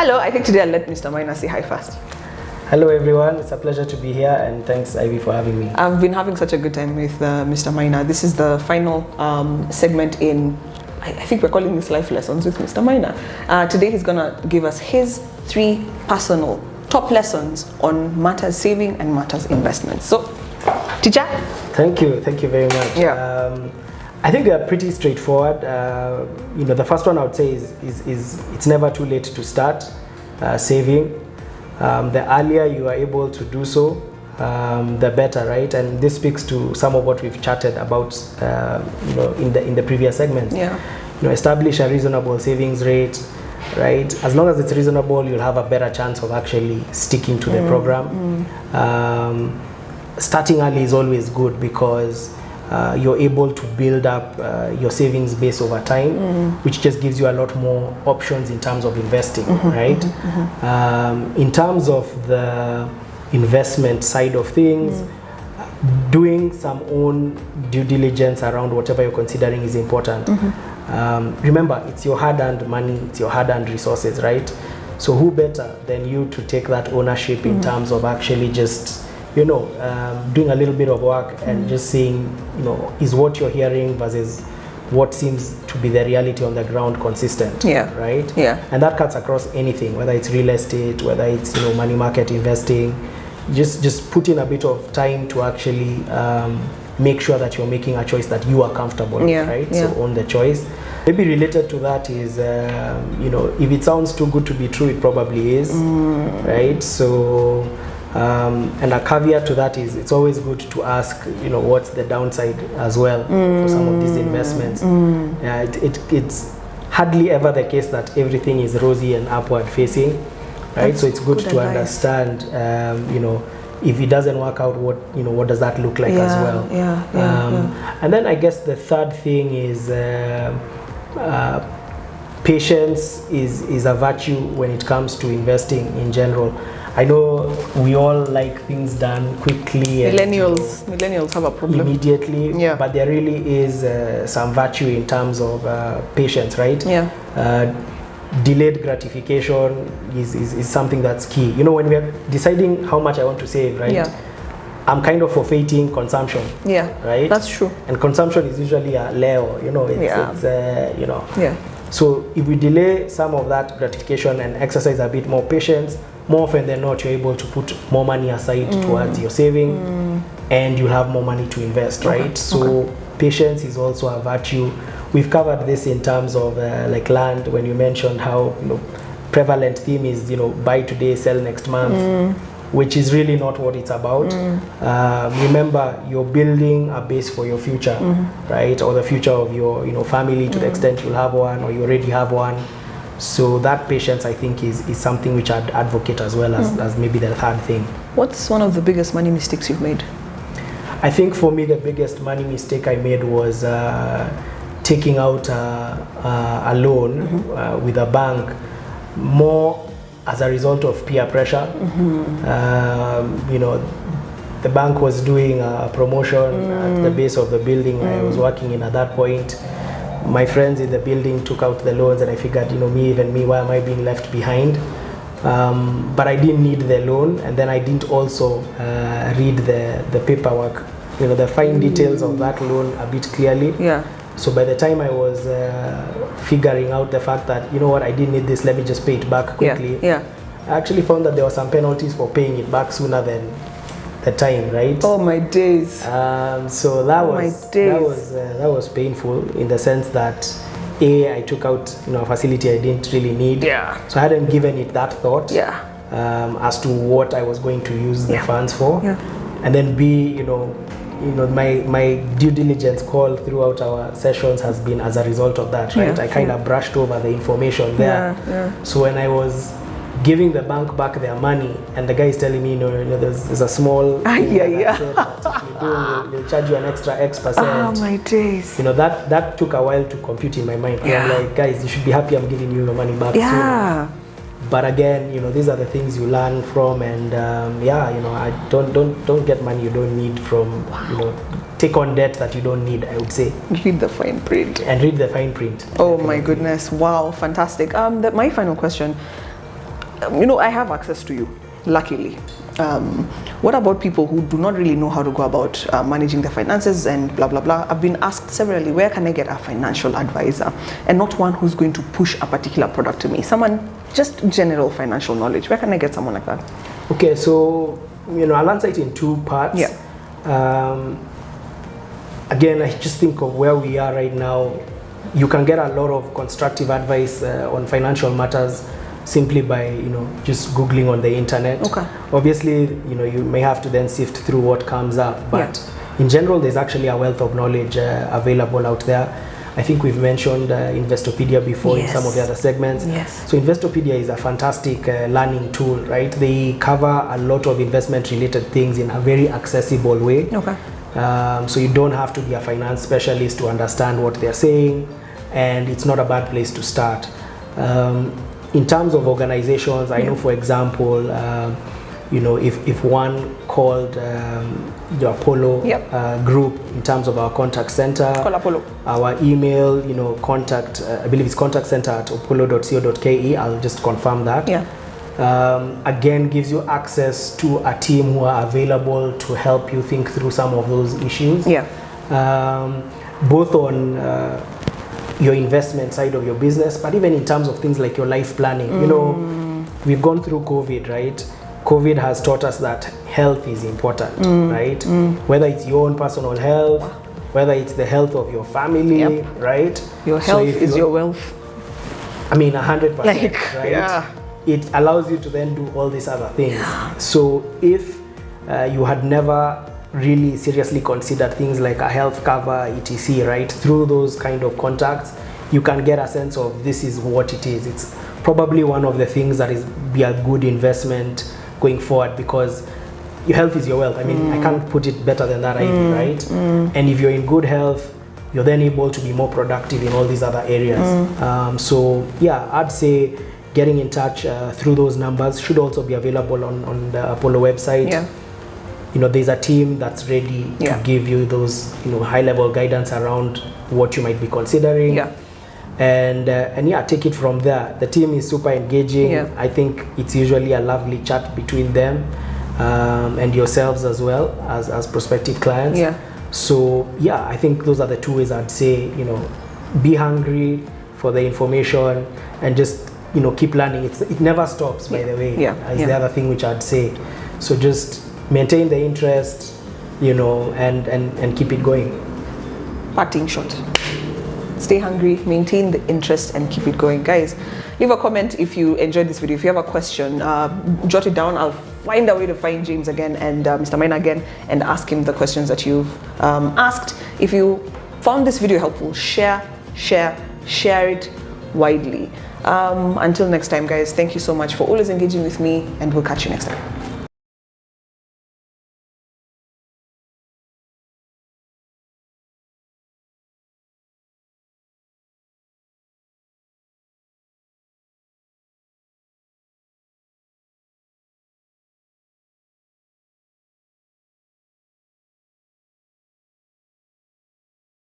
Hello, I think today I'll let Mr. Maina say hi first. Hello everyone, it's a pleasure to be here and thanks Ivy for having me. I've been having such a good time with Mr. Maina. This is the final segment in, I think we're calling this Life Lessons with Mr. Maina. Today he's gonna give us his 3 personal top lessons on matters saving and matters investments. So, teacher? Thank you very much. Yeah. I think they are pretty straightforward. The first one I would say is it's never too late to start saving. The earlier you are able to do so, the better, right? And this speaks to some of what we've chatted about, in the previous segments. Yeah. Establish a reasonable savings rate, right? As long as it's reasonable, you'll have a better chance of actually sticking to the program. Starting early is always good because you're able to build up your savings base over time, which just gives you a lot more options in terms of investing, right? In terms of the investment side of things, doing some own due diligence around whatever you're considering is important. Remember, it's your hard-earned money, it's your hard-earned resources, right? So who better than you to take that ownership in terms of actually just doing a little bit of work and just seeing, is what you're hearing versus what seems to be the reality on the ground consistent, right? Yeah. And that cuts across anything, whether it's real estate, whether it's money market investing. Just put in a bit of time to actually make sure that you're making a choice that you are comfortable with, right? So own the choice. Maybe related to that is, if it sounds too good to be true, it probably is, right? So. And a caveat to that is it's always good to ask, what's the downside as well for some of these investments. It's hardly ever the case that everything is rosy and upward facing, right? So it's good to understand, if it doesn't work out, what does that look like as well? And then I guess the third thing is patience is a virtue when it comes to investing in general. I know we all like things done quickly. Millennials have a problem. Immediately, but there really is some virtue in terms of patience, right? Delayed gratification is something that's key. When we are deciding how much I want to save, right? I'm kind of forfeiting consumption. Right? That's true. And consumption is usually a leo, So if we delay some of that gratification and exercise a bit more patience, more often than not, you're able to put more money aside towards your saving, and you'll have more money to invest, right? So patience is also a virtue. We've covered this in terms of like land, when you mentioned how prevalent theme is buy today, sell next month, which is really not what it's about. Remember, you're building a base for your future, right? Or the future of your family, to the extent you'll have one or you already have one. So that patience, I think, is something which I'd advocate as well as maybe the third thing. What's one of the biggest money mistakes you've made? I think for me, the biggest money mistake I made was taking out a loan with a bank, more as a result of peer pressure. The bank was doing a promotion at the base of the building I was working in at that point. My friends in the building took out the loans, and I figured, me, why am I being left behind? But I didn't need the loan, and then I didn't also read the paperwork, the fine details of that loan a bit clearly. So by the time I was figuring out the fact that, I didn't need this, let me just pay it back quickly. I actually found that there were some penalties for paying it back sooner than the time, right? Oh my days. So that was painful, in the sense that I took out a facility I didn't really need. So I hadn't given it that thought as to what I was going to use the funds for. And then B, my due diligence call throughout our sessions has been as a result of that, right? I kind of brushed over the information there. So when I was giving the bank back their money, and the guy is telling me, there's a small thing that if you do, we'll charge you an extra X%. Oh my days. That took a while to compute in my mind. I'm like, guys, you should be happy I'm giving you your money back sooner. But again, these are the things you learn from, and I don't get money you don't need from, take on debt that you don't need, I would say. Read the fine print. And read the fine print. Oh my goodness, wow, fantastic. My final question. I have access to you, luckily. What about people who do not really know how to go about managing their finances and blah, blah, blah? I've been asked severally, where can I get a financial advisor? And not one who's going to push a particular product to me. Someone, just general financial knowledge. Where can I get someone like that? Okay, so, I'll answer it in two parts. Yeah. Again, I just think of where we are right now. You can get a lot of constructive advice on financial matters simply by just Googling on the internet. Okay. Obviously, you may have to then sift through what comes up, but in general, there's actually a wealth of knowledge available out there. I think we've mentioned Investopedia before in some of the other segments. Yes. So Investopedia is a fantastic learning tool, right? They cover a lot of investment-related things in a very accessible way. Okay. So you don't have to be a finance specialist to understand what they're saying, and it's not a bad place to start. In terms of organizations, I know, for example, if one called the Apollo group in terms of our contact center, call Apollo. Our email, contact, I believe it's contactcenter@apollo.co.ke. I'll just confirm that. Yeah. Again, gives you access to a team who are available to help you think through some of those issues. Yeah. Both on your investment side of your business, but even in terms of things like your life planning. We've gone through COVID, right? COVID has taught us that health is important, right? Whether it's your own personal health, whether it's the health of your family, right? Your health is your wealth. 100%, right? Yeah. It allows you to then do all these other things. So if you had never really seriously considered things like a health cover, etc., right? Through those kind of contacts, you can get a sense of this is what it is. It's probably one of the things that is be a good investment going forward, because your health is your wealth. I can't put it better than that, right? And if you're in good health, you're then able to be more productive in all these other areas. So yeah, I'd say getting in touch through those numbers should also be available on the Apollo website. Yeah. There's a team that's ready to give you those high-level guidance around what you might be considering. Yeah. And take it from there. The team is super engaging. Yeah. I think it's usually a lovely chat between them and yourselves as well as prospective clients. Yeah. So yeah, I think those are the two ways I'd say, be hungry for the information and just keep learning. It never stops, by the way. Yeah. Is the other thing which I'd say. So just maintain the interest, and keep it going. Parting shot. Stay hungry, maintain the interest, and keep it going. Guys, leave a comment if you enjoyed this video. If you have a question, jot it down. I'll find a way to find James again and Mr. Maina again and ask him the questions that you've asked. If you found this video helpful, share it widely. Until next time, guys, thank you so much for always engaging with me, and we'll catch you next time.